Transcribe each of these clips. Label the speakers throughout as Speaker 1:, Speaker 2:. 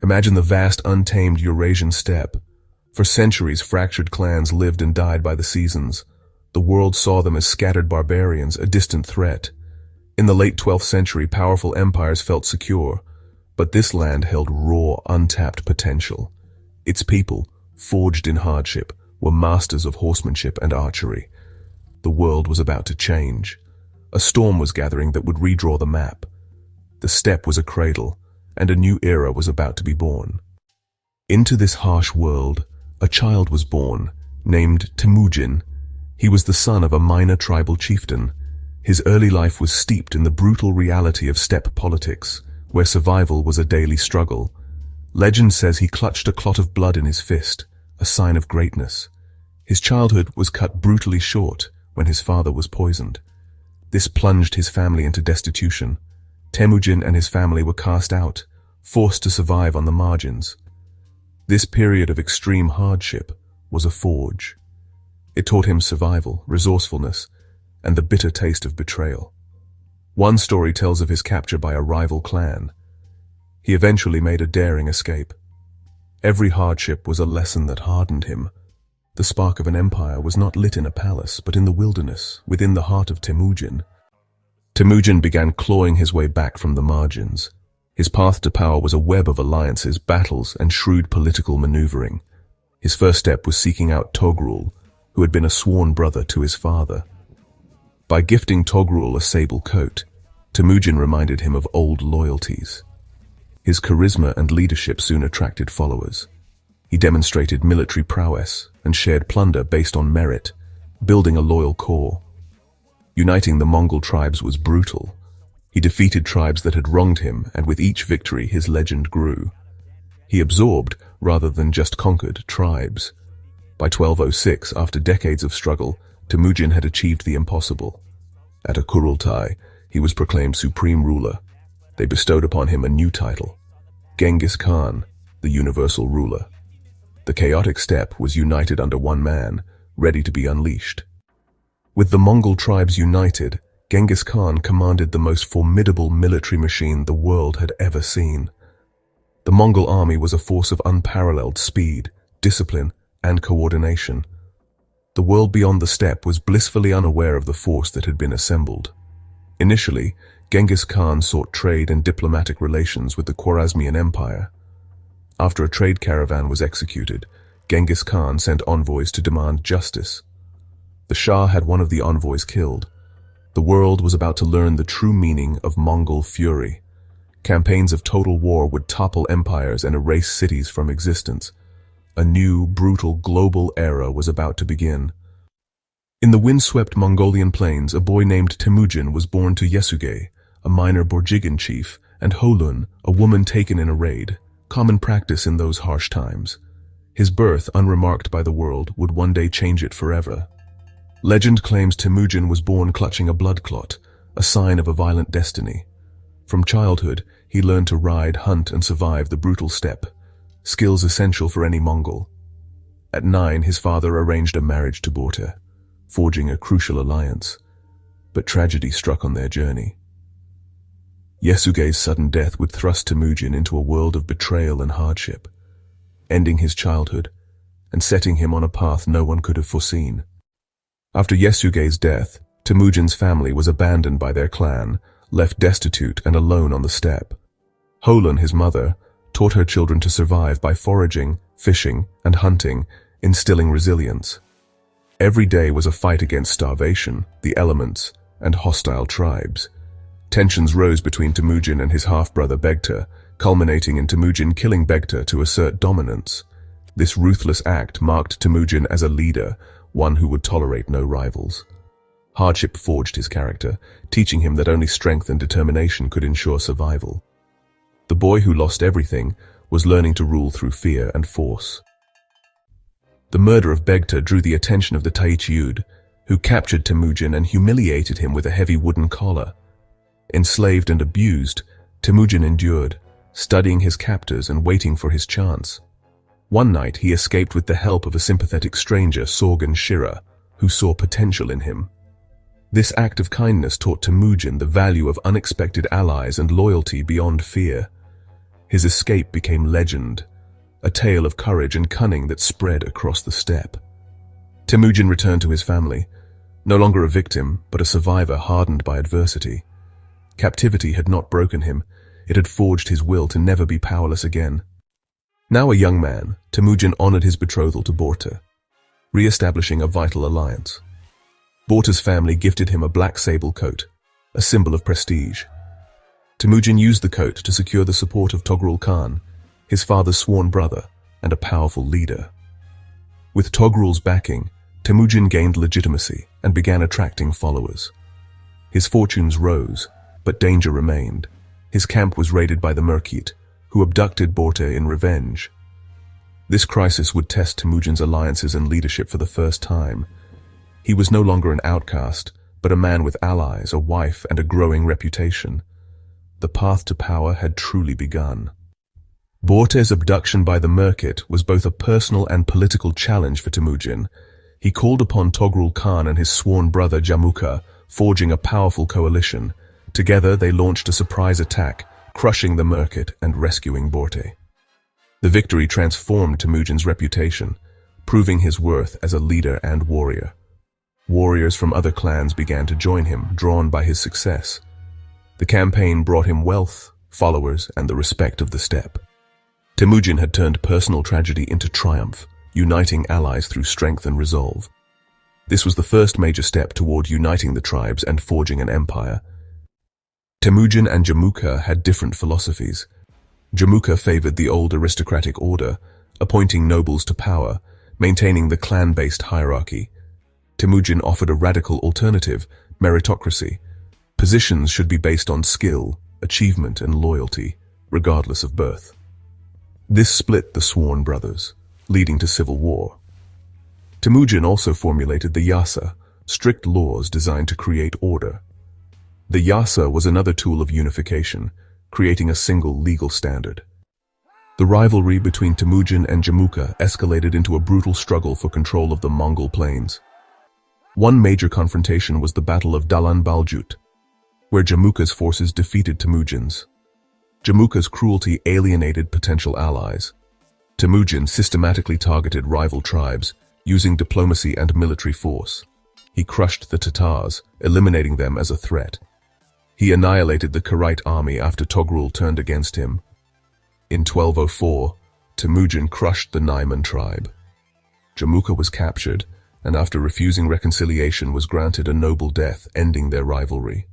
Speaker 1: Imagine the vast, untamed Eurasian steppe. For centuries, fractured clans lived and died by the seasons. The world saw them as scattered barbarians, a distant threat. In the late 12th century, powerful empires felt secure, but this land held raw, untapped potential. Its people, forged in hardship, were masters of horsemanship and archery. The world was about to change. A storm was gathering that would redraw the map. The steppe was a cradle, and a new era was about to be born. Into this harsh world, a child was born, named Temujin. He was the son of a minor tribal chieftain. His early life was steeped in the brutal reality of steppe politics, where survival was a daily struggle. Legend says he clutched a clot of blood in his fist, a sign of greatness. His childhood was cut brutally short when his father was poisoned. This plunged his family into destitution. Temujin and his family were cast out, forced to survive on the margins. This period of extreme hardship was a forge. It taught him survival, resourcefulness, and the bitter taste of betrayal. One story tells of his capture by a rival clan. He eventually made a daring escape. Every hardship was a lesson that hardened him. The spark of an empire was not lit in a palace, but in the wilderness, within the heart of Temujin. Temujin began clawing his way back from the margins. His path to power was a web of alliances, battles, and shrewd political maneuvering. His first step was seeking out Togrul, who had been a sworn brother to his father. By gifting Togrul a sable coat, Temujin reminded him of old loyalties. His charisma and leadership soon attracted followers. He demonstrated military prowess and shared plunder based on merit, building a loyal core. Uniting the Mongol tribes was brutal. He defeated tribes that had wronged him, and with each victory his legend grew. He absorbed, rather than just conquered, tribes. By 1206, after decades of struggle, Temujin had achieved the impossible. At a Kurultai, he was proclaimed supreme ruler. They bestowed upon him a new title, Genghis Khan, the universal ruler. The chaotic steppe was united under one man, ready to be unleashed. With the Mongol tribes united, Genghis Khan commanded the most formidable military machine the world had ever seen. The Mongol army was a force of unparalleled speed, discipline, and coordination. The world beyond the steppe was blissfully unaware of the force that had been assembled. Initially, Genghis Khan sought trade and diplomatic relations with the Khwarazmian Empire. After a trade caravan was executed, Genghis Khan sent envoys to demand justice. The Shah had one of the envoys killed. The world was about to learn the true meaning of Mongol fury. Campaigns of total war would topple empires and erase cities from existence. A new, brutal, global era was about to begin. In the windswept Mongolian plains, a boy named Temujin was born to Yesugei, a minor Borjigin chief, and Holun, a woman taken in a raid, common practice in those harsh times. His birth, unremarked by the world, would one day change it forever. Legend claims Temujin was born clutching a blood clot, a sign of a violent destiny. From childhood, he learned to ride, hunt, and survive the brutal steppe, skills essential for any Mongol. At 9, his father arranged a marriage to Borte, forging a crucial alliance, but tragedy struck on their journey. Yesugei's sudden death would thrust Temujin into a world of betrayal and hardship, ending his childhood and setting him on a path no one could have foreseen. After Yesugei's death, Temujin's family was abandoned by their clan, left destitute and alone on the steppe. Holun, his mother, taught her children to survive by foraging, fishing, and hunting, instilling resilience. Every day was a fight against starvation, the elements, and hostile tribes. Tensions rose between Temujin and his half-brother Begta, culminating in Temujin killing Begta to assert dominance. This ruthless act marked Temujin as a leader, one who would tolerate no rivals. Hardship forged his character, teaching him that only strength and determination could ensure survival. The boy who lost everything was learning to rule through fear and force. The murder of Begta drew the attention of the Taichiud, who captured Temujin and humiliated him with a heavy wooden collar. Enslaved and abused, Temujin endured, studying his captors and waiting for his chance. One night he escaped with the help of a sympathetic stranger, Sorgan Shira, who saw potential in him. This act of kindness taught Temujin the value of unexpected allies and loyalty beyond fear. His escape became legend, a tale of courage and cunning that spread across the steppe. Temujin returned to his family, no longer a victim, but a survivor hardened by adversity. Captivity had not broken him, it had forged his will to never be powerless again. Now a young man, Temujin honored his betrothal to Borte, re-establishing a vital alliance. Borte's family gifted him a black sable coat, a symbol of prestige. Temujin used the coat to secure the support of Togrul Khan, his father's sworn brother and a powerful leader. With Togrul's backing, Temujin gained legitimacy and began attracting followers. His fortunes rose, but danger remained. His camp was raided by the Merkit, who abducted Borte in revenge. This crisis would test Temujin's alliances and leadership for the first time. He was no longer an outcast, but a man with allies, a wife, and a growing reputation. The path to power had truly begun. Borte's abduction by the Merkit was both a personal and political challenge for Temujin. He called upon Togrul Khan and his sworn brother Jamukha, forging a powerful coalition. Together they launched a surprise attack, crushing the Merkit and rescuing Borte. The victory transformed Temujin's reputation, proving his worth as a leader and warrior. Warriors from other clans began to join him, drawn by his success. The campaign brought him wealth, followers, and the respect of the steppe. Temujin had turned personal tragedy into triumph, uniting allies through strength and resolve. This was the first major step toward uniting the tribes and forging an empire. Temujin and Jamukha had different philosophies. Jamukha favored the old aristocratic order, appointing nobles to power, maintaining the clan-based hierarchy. Temujin offered a radical alternative, meritocracy. Positions should be based on skill, achievement, and loyalty, regardless of birth. This split the sworn brothers, leading to civil war. Temujin also formulated the Yassa, strict laws designed to create order. The Yassa was another tool of unification, creating a single legal standard. The rivalry between Temujin and Jamukha escalated into a brutal struggle for control of the Mongol plains. One major confrontation was the Battle of Dalan Baljut, where Jamukha's forces defeated Temujin's. Jamukha's cruelty alienated potential allies. Temujin systematically targeted rival tribes, using diplomacy and military force. He crushed the Tatars, eliminating them as a threat. He annihilated the Kharit army after Togrul turned against him. In 1204, Temujin crushed the Naiman tribe. Jamukha was captured, and after refusing reconciliation was granted a noble death, ending their rivalry.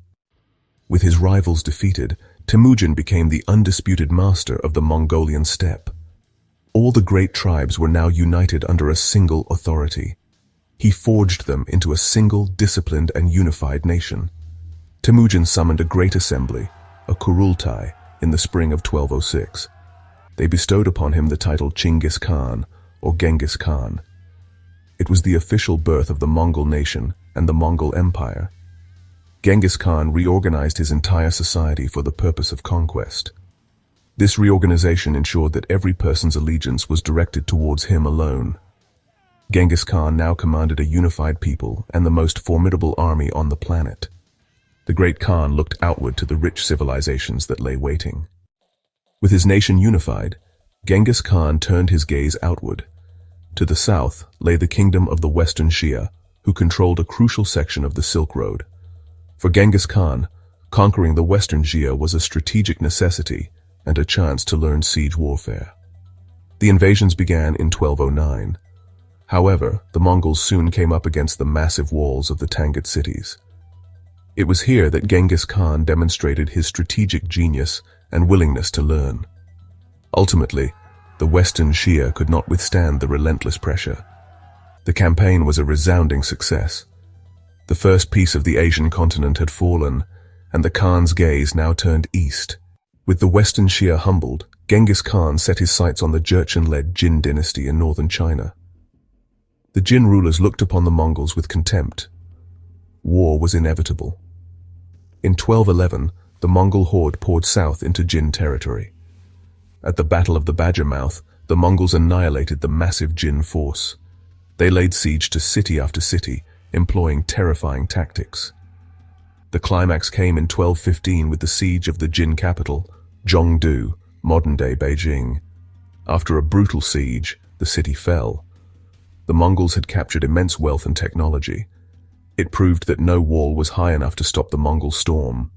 Speaker 1: With his rivals defeated, Temujin became the undisputed master of the Mongolian steppe. All the great tribes were now united under a single authority. He forged them into a single, disciplined, and unified nation. Temujin summoned a great assembly, a Kurultai, in the spring of 1206. They bestowed upon him the title Chinggis Khan, or Genghis Khan. It was the official birth of the Mongol nation and the Mongol Empire. Genghis Khan reorganized his entire society for the purpose of conquest. This reorganization ensured that every person's allegiance was directed towards him alone. Genghis Khan now commanded a unified people and the most formidable army on the planet. The great Khan looked outward to the rich civilizations that lay waiting. With his nation unified, Genghis Khan turned his gaze outward. To the south lay the kingdom of the Western Xia, who controlled a crucial section of the Silk Road. For Genghis Khan, conquering the Western Xia was a strategic necessity and a chance to learn siege warfare. The invasions began in 1209. However, the Mongols soon came up against the massive walls of the Tangut cities. It was here that Genghis Khan demonstrated his strategic genius and willingness to learn. Ultimately, the Western Xia could not withstand the relentless pressure. The campaign was a resounding success. The first piece of the Asian continent had fallen, and the Khan's gaze now turned east. With the Western Xia humbled, Genghis Khan set his sights on the Jurchen-led Jin Dynasty in northern China. The Jin rulers looked upon the Mongols with contempt. War was inevitable. In 1211, the Mongol horde poured south into Jin territory. At the Battle of the Badger Mouth, the Mongols annihilated the massive Jin force. They laid siege to city after city, employing terrifying tactics. The climax came in 1215 with the siege of the Jin capital, Zhongdu, modern-day Beijing. After a brutal siege, the city fell. The Mongols had captured immense wealth and technology. It proved that no wall was high enough to stop the Mongol storm.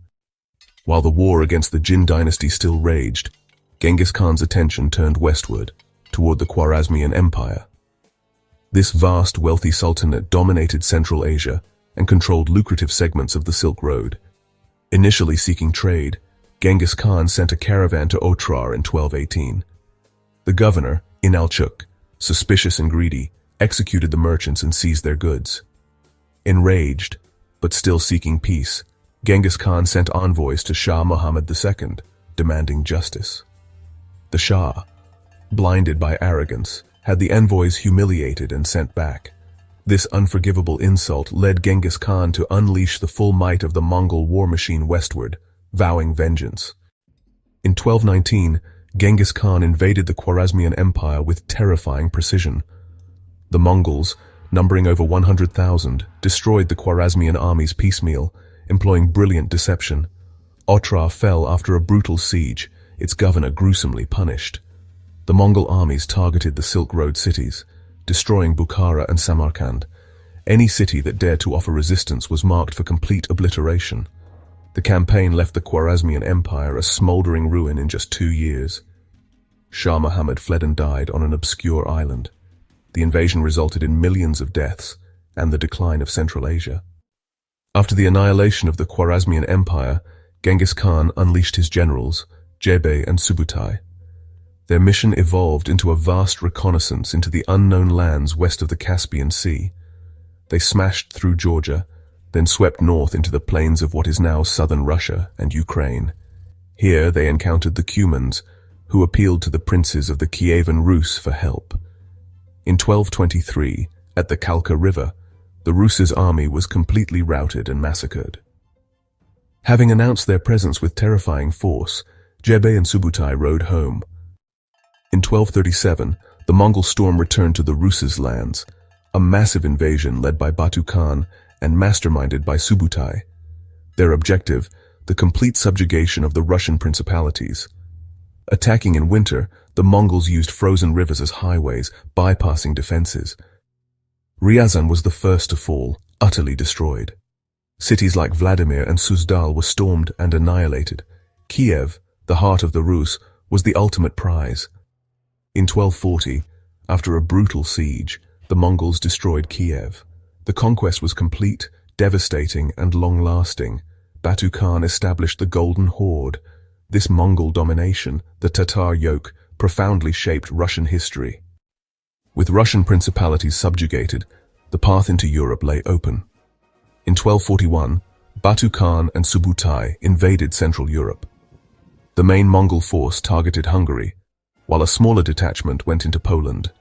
Speaker 1: While the war against the Jin Dynasty still raged, Genghis Khan's attention turned westward, toward the Khwarazmian Empire. This vast, wealthy sultanate dominated Central Asia and controlled lucrative segments of the Silk Road. Initially seeking trade, Genghis Khan sent a caravan to Otrar in 1218. The governor, Inalchuk, suspicious and greedy, executed the merchants and seized their goods. Enraged, but still seeking peace, Genghis Khan sent envoys to Shah Muhammad II, demanding justice. The Shah, blinded by arrogance, had the envoys humiliated and sent back. This unforgivable insult led Genghis Khan to unleash the full might of the Mongol war machine westward, vowing vengeance. In 1219, Genghis Khan invaded the Khwarazmian Empire with terrifying precision. The Mongols, numbering over 100,000, destroyed the Khwarazmian armies piecemeal, employing brilliant deception. Otrar fell after a brutal siege, its governor gruesomely punished. The Mongol armies targeted the Silk Road cities, destroying Bukhara and Samarkand. Any city that dared to offer resistance was marked for complete obliteration. The campaign left the Khwarazmian Empire a smoldering ruin in just 2 years. Shah Muhammad fled and died on an obscure island. The invasion resulted in millions of deaths and the decline of Central Asia. After the annihilation of the Khwarazmian Empire, Genghis Khan unleashed his generals, Jebe and Subutai. Their mission evolved into a vast reconnaissance into the unknown lands west of the Caspian Sea. They smashed through Georgia, then swept north into the plains of what is now southern Russia and Ukraine. Here they encountered the Cumans, who appealed to the princes of the Kievan Rus for help. In 1223, at the Kalka River, the Rus' army was completely routed and massacred. Having announced their presence with terrifying force, Jebe and Subutai rode home. In 1237, the Mongol storm returned to the Rus' lands, a massive invasion led by Batu Khan and masterminded by Subutai. Their objective, the complete subjugation of the Russian principalities. Attacking in winter, the Mongols used frozen rivers as highways, bypassing defenses. Ryazan was the first to fall, utterly destroyed. Cities like Vladimir and Suzdal were stormed and annihilated. Kiev, the heart of the Rus, was the ultimate prize. In 1240, after a brutal siege, the Mongols destroyed Kiev. The conquest was complete, devastating, and long-lasting. Batu Khan established the Golden Horde. This Mongol domination, the Tatar yoke, profoundly shaped Russian history. With Russian principalities subjugated, the path into Europe lay open. In 1241, Batu Khan and Subutai invaded Central Europe. The main Mongol force targeted Hungary, while a smaller detachment went into Poland.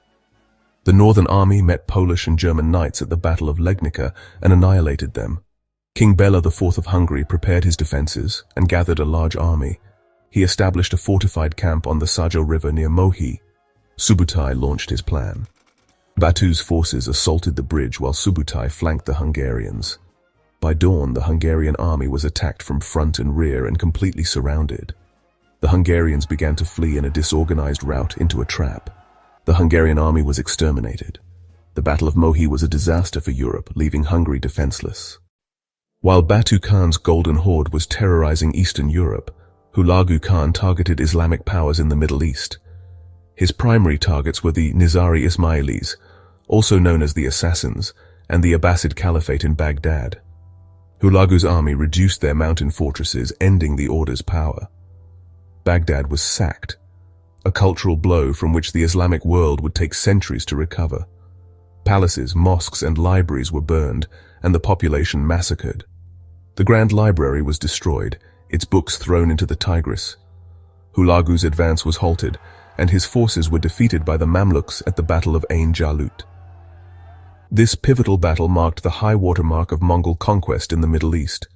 Speaker 1: The Northern Army met Polish and German knights at the Battle of Legnica and annihilated them. King Bela IV of Hungary prepared his defenses and gathered a large army. He established a fortified camp on the Sajo River near Mohi. Subutai launched his plan. Batu's forces assaulted the bridge while Subutai flanked the Hungarians. By dawn, the Hungarian army was attacked from front and rear and completely surrounded. The Hungarians began to flee in a disorganized rout into a trap. The Hungarian army was exterminated. The Battle of Mohi was a disaster for Europe, leaving Hungary defenseless. While Batu Khan's Golden Horde was terrorizing Eastern Europe, Hulagu Khan targeted Islamic powers in the Middle East. His primary targets were the Nizari Ismailis, also known as the Assassins, and the Abbasid Caliphate in Baghdad. Hulagu's army reduced their mountain fortresses, ending the order's power. Baghdad was sacked, a cultural blow from which the Islamic world would take centuries to recover. Palaces, mosques, and libraries were burned, and the population massacred. The Grand Library was destroyed, its books thrown into the Tigris. Hulagu's advance was halted, and his forces were defeated by the Mamluks at the Battle of Ain Jalut. This pivotal battle marked the high watermark of Mongol conquest in the Middle East.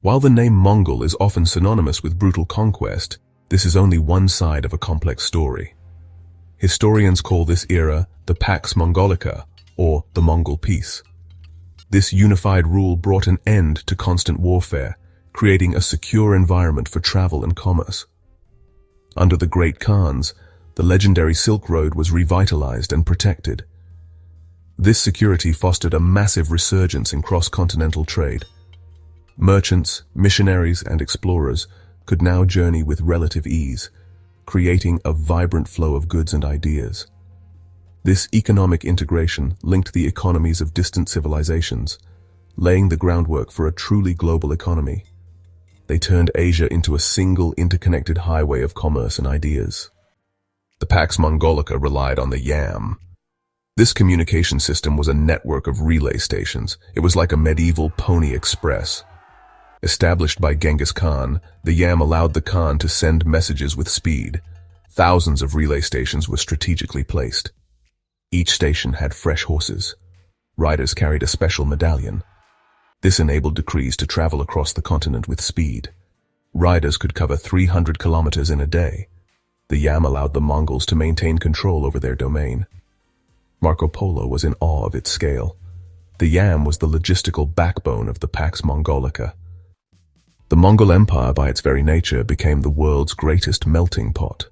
Speaker 1: While the name Mongol is often synonymous with brutal conquest, this is only one side of a complex story. Historians call this era the Pax Mongolica, or the Mongol Peace. This unified rule brought an end to constant warfare, creating a secure environment for travel and commerce. Under the Great Khans, the legendary Silk Road was revitalized and protected. This security fostered a massive resurgence in cross-continental trade. Merchants, missionaries, and explorers could now journey with relative ease, creating a vibrant flow of goods and ideas. This economic integration linked the economies of distant civilizations, laying the groundwork for a truly global economy. They turned Asia into a single interconnected highway of commerce and ideas. The Pax Mongolica relied on the Yam. This communication system was a network of relay stations. It was like a medieval pony express. Established by Genghis Khan, the Yam allowed the Khan to send messages with speed. Thousands of relay stations were strategically placed. Each station had fresh horses. Riders carried a special medallion. This enabled decrees to travel across the continent with speed. Riders could cover 300 kilometers in a day. The Yam allowed the Mongols to maintain control over their domain. Marco Polo was in awe of its scale. The Yam was the logistical backbone of the Pax Mongolica. The Mongol Empire, by its very nature, became the world's greatest melting pot.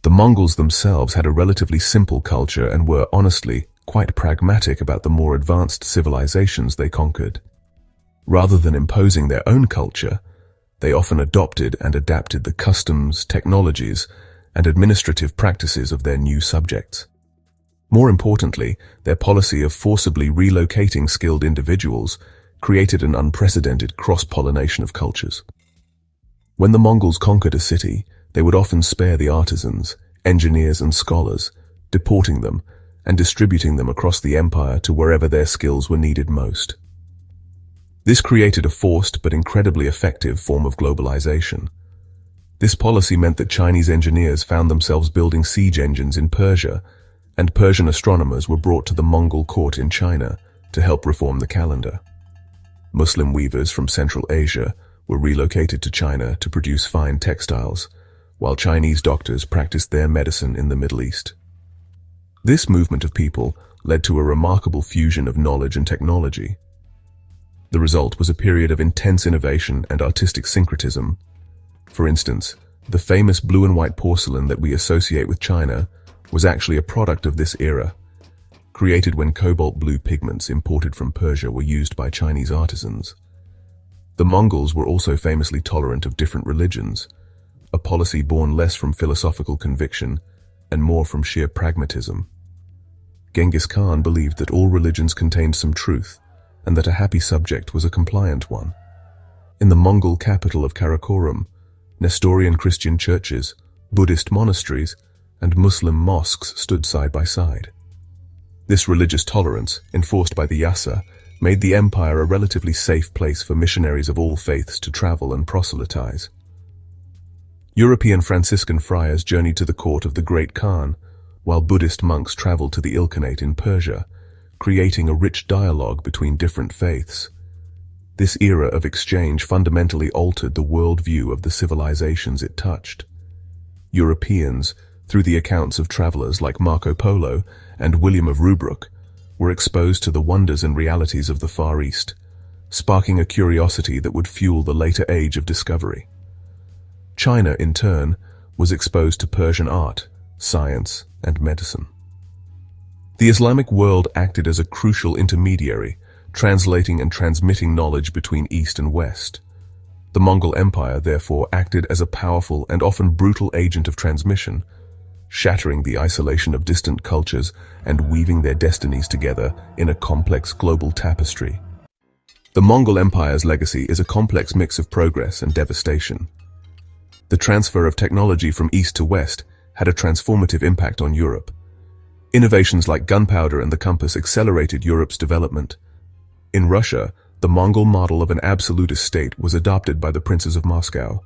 Speaker 1: The Mongols themselves had a relatively simple culture and were, honestly, quite pragmatic about the more advanced civilizations they conquered. Rather than imposing their own culture, they often adopted and adapted the customs, technologies, and administrative practices of their new subjects. More importantly, their policy of forcibly relocating skilled individuals created an unprecedented cross-pollination of cultures. When the Mongols conquered a city, they would often spare the artisans, engineers, and scholars, deporting them and distributing them across the empire to wherever their skills were needed most. This created a forced but incredibly effective form of globalization. This policy meant that Chinese engineers found themselves building siege engines in Persia, and Persian astronomers were brought to the Mongol court in China to help reform the calendar. Muslim weavers from Central Asia were relocated to China to produce fine textiles, while Chinese doctors practiced their medicine in the Middle East. This movement of people led to a remarkable fusion of knowledge and technology. The result was a period of intense innovation and artistic syncretism. For instance, the famous blue and white porcelain that we associate with China was actually a product of this era, created when cobalt blue pigments imported from Persia were used by Chinese artisans. The Mongols were also famously tolerant of different religions, a policy born less from philosophical conviction and more from sheer pragmatism. Genghis Khan believed that all religions contained some truth, and that a happy subject was a compliant one. In the Mongol capital of Karakorum, Nestorian Christian churches, Buddhist monasteries, and Muslim mosques stood side by side. This religious tolerance, enforced by the Yassa, made the empire a relatively safe place for missionaries of all faiths to travel and proselytize. European Franciscan friars journeyed to the court of the Great Khan, while Buddhist monks traveled to the Ilkhanate in Persia, creating a rich dialogue between different faiths. This era of exchange fundamentally altered the worldview of the civilizations it touched. Europeans, through the accounts of travelers like Marco Polo and William of Rubruck, were exposed to the wonders and realities of the Far East, sparking a curiosity that would fuel the later age of discovery. China, in turn, was exposed to Persian art, science, and medicine. The Islamic world acted as a crucial intermediary, translating and transmitting knowledge between East and West. The Mongol Empire, therefore, acted as a powerful and often brutal agent of transmission, shattering the isolation of distant cultures and weaving their destinies together in a complex global tapestry. The Mongol Empire's legacy is a complex mix of progress and devastation. The transfer of technology from East to West had a transformative impact on Europe. Innovations like gunpowder and the compass accelerated Europe's development. In Russia, the Mongol model of an absolutist state was adopted by the princes of Moscow.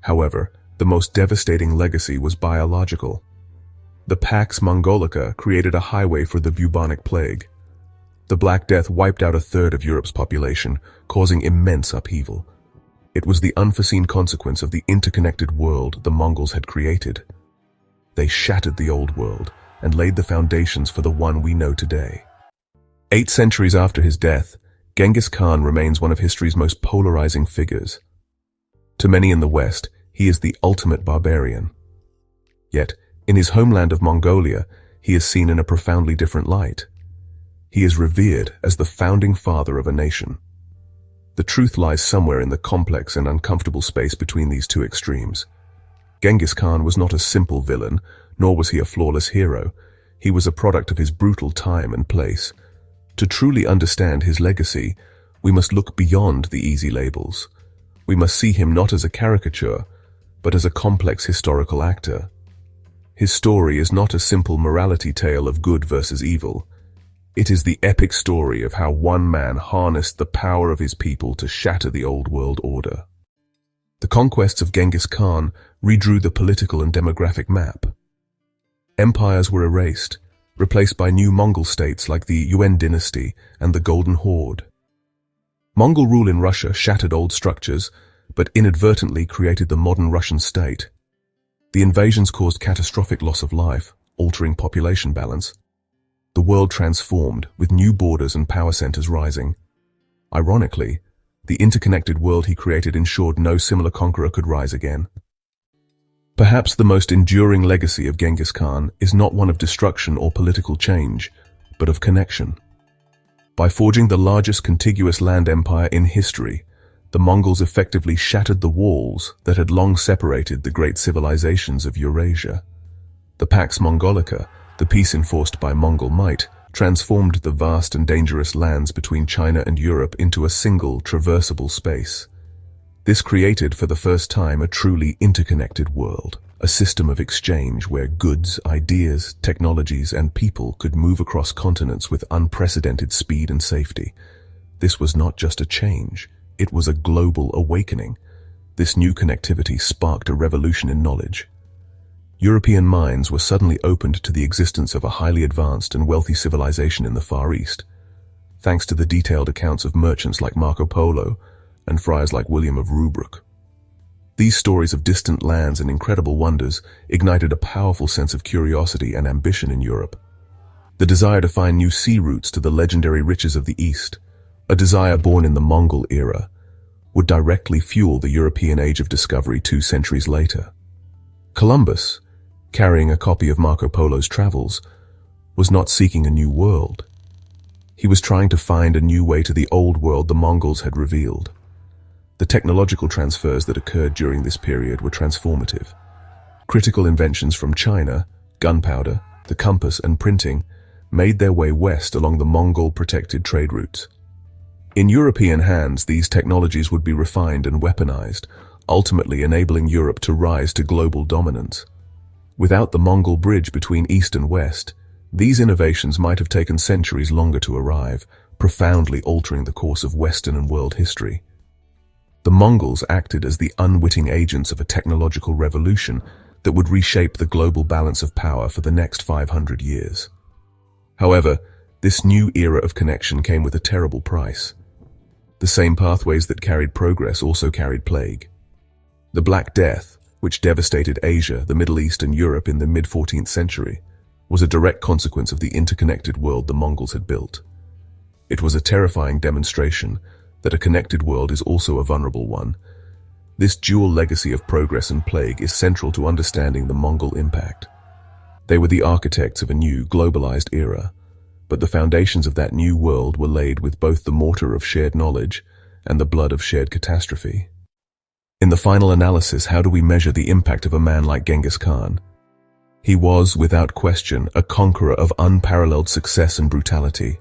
Speaker 1: However, the most devastating legacy was biological. The Pax Mongolica created a highway for the bubonic plague. The Black Death wiped out a third of Europe's population, causing immense upheaval. It was the unforeseen consequence of the interconnected world the Mongols had created. They shattered the old world and laid the foundations for the one we know today. 8 centuries after his death, Genghis Khan remains one of history's most polarizing figures. To many in the West, He is the ultimate barbarian. Yet, in his homeland of Mongolia, he is seen in a profoundly different light. He is revered as the founding father of a nation. The truth lies somewhere in the complex and uncomfortable space between these two extremes. Genghis Khan was not a simple villain, nor was he a flawless hero. He was a product of his brutal time and place. To truly understand his legacy, we must look beyond the easy labels. We must see him not as a caricature, but as a complex historical actor. His story is not a simple morality tale of good versus evil. It is the epic story of how one man harnessed the power of his people to shatter the old world order. The conquests of Genghis Khan redrew the political and demographic map. Empires were erased, replaced by new Mongol states like the Yuan Dynasty and the Golden Horde. Mongol rule in Russia shattered old structures, but inadvertently created the modern Russian state. The invasions caused catastrophic loss of life, altering population balance. The world transformed, with new borders and power centers rising. Ironically, the interconnected world he created ensured no similar conqueror could rise again. Perhaps the most enduring legacy of Genghis Khan is not one of destruction or political change, but of connection. By forging the largest contiguous land empire in history, the Mongols effectively shattered the walls that had long separated the great civilizations of Eurasia. The Pax Mongolica, the peace enforced by Mongol might, transformed the vast and dangerous lands between China and Europe into a single, traversable space. This created for the first time a truly interconnected world, a system of exchange where goods, ideas, technologies, and people could move across continents with unprecedented speed and safety. This was not just a change, it was a global awakening. This new connectivity sparked a revolution in knowledge. European minds were suddenly opened to the existence of a highly advanced and wealthy civilization in the Far East. Thanks to the detailed accounts of merchants like Marco Polo and friars like William of Rubruck. These stories of distant lands and incredible wonders ignited a powerful sense of curiosity and ambition in Europe. The desire to find new sea routes to the legendary riches of the East, a desire born in the Mongol era, would directly fuel the European age of discovery 2 centuries later. Columbus, carrying a copy of Marco Polo's travels, was not seeking a new world. He was trying to find a new way to the old world the Mongols had revealed. The technological transfers that occurred during this period were transformative. Critical inventions from China, gunpowder, the compass, and printing, made their way west along the Mongol-protected trade routes. In European hands, these technologies would be refined and weaponized, ultimately enabling Europe to rise to global dominance. Without the Mongol bridge between East and West, these innovations might have taken centuries longer to arrive, profoundly altering the course of Western and world history. The Mongols acted as the unwitting agents of a technological revolution that would reshape the global balance of power for the next 500 years. However, this new era of connection came with a terrible price. The same pathways that carried progress also carried plague. The Black Death, which devastated Asia, the Middle East, and Europe in the mid-14th century, was a direct consequence of the interconnected world the Mongols had built. It was a terrifying demonstration that a connected world is also a vulnerable one. This dual legacy of progress and plague is central to understanding the Mongol impact. They were the architects of a new, globalized era, but the foundations of that new world were laid with both the mortar of shared knowledge and the blood of shared catastrophe. In the final analysis, how do we measure the impact of a man like Genghis Khan? He was, without question, a conqueror of unparalleled success and brutality.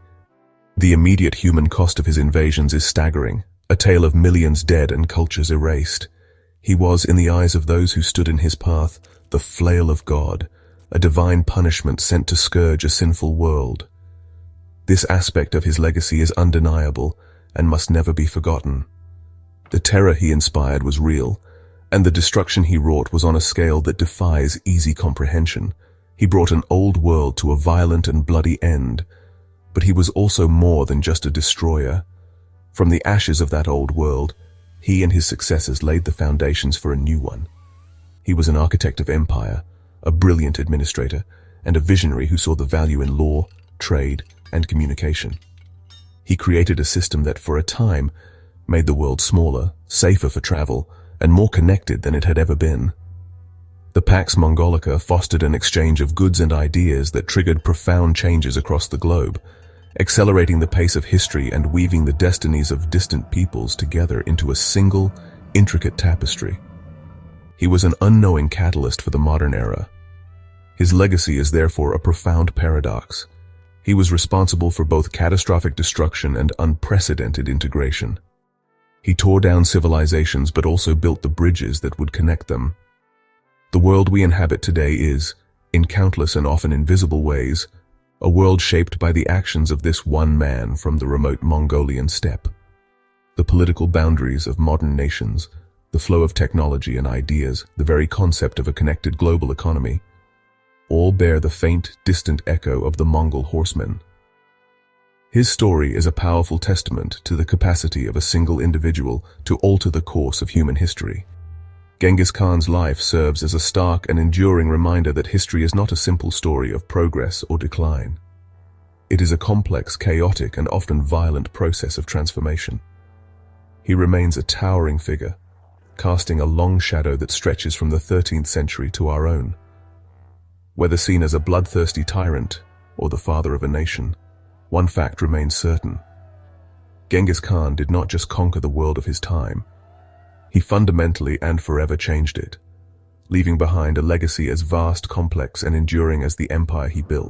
Speaker 1: The immediate human cost of his invasions is staggering, a tale of millions dead and cultures erased. He was, in the eyes of those who stood in his path, the flail of God, a divine punishment sent to scourge a sinful world. This aspect of his legacy is undeniable and must never be forgotten. The terror he inspired was real, and the destruction he wrought was on a scale that defies easy comprehension. He brought an old world to a violent and bloody end, but he was also more than just a destroyer. From the ashes of that old world, he and his successors laid the foundations for a new one. He was an architect of empire, a brilliant administrator, and a visionary who saw the value in law, trade, and communication. He created a system that, for a time, made the world smaller, safer for travel, and more connected than it had ever been. The Pax Mongolica fostered an exchange of goods and ideas that triggered profound changes across the globe, accelerating the pace of history and weaving the destinies of distant peoples together into a single, intricate tapestry. He was an unknowing catalyst for the modern era. His legacy is therefore a profound paradox. He was responsible for both catastrophic destruction and unprecedented integration. He tore down civilizations but also built the bridges that would connect them. The world we inhabit today is, in countless and often invisible ways, a world shaped by the actions of this one man from the remote Mongolian steppe. The political boundaries of modern nations, the flow of technology and ideas, the very concept of a connected global economy, all bear the faint, distant echo of the Mongol horsemen. His story is a powerful testament to the capacity of a single individual to alter the course of human history. Genghis Khan's life serves as a stark and enduring reminder that history is not a simple story of progress or decline. It is a complex, chaotic, and often violent process of transformation. He remains a towering figure, casting a long shadow that stretches from the 13th century to our own. Whether seen as a bloodthirsty tyrant or the father of a nation, one fact remains certain. Genghis Khan did not just conquer the world of his time. He fundamentally and forever changed it, leaving behind a legacy as vast, complex, and enduring as the empire he built.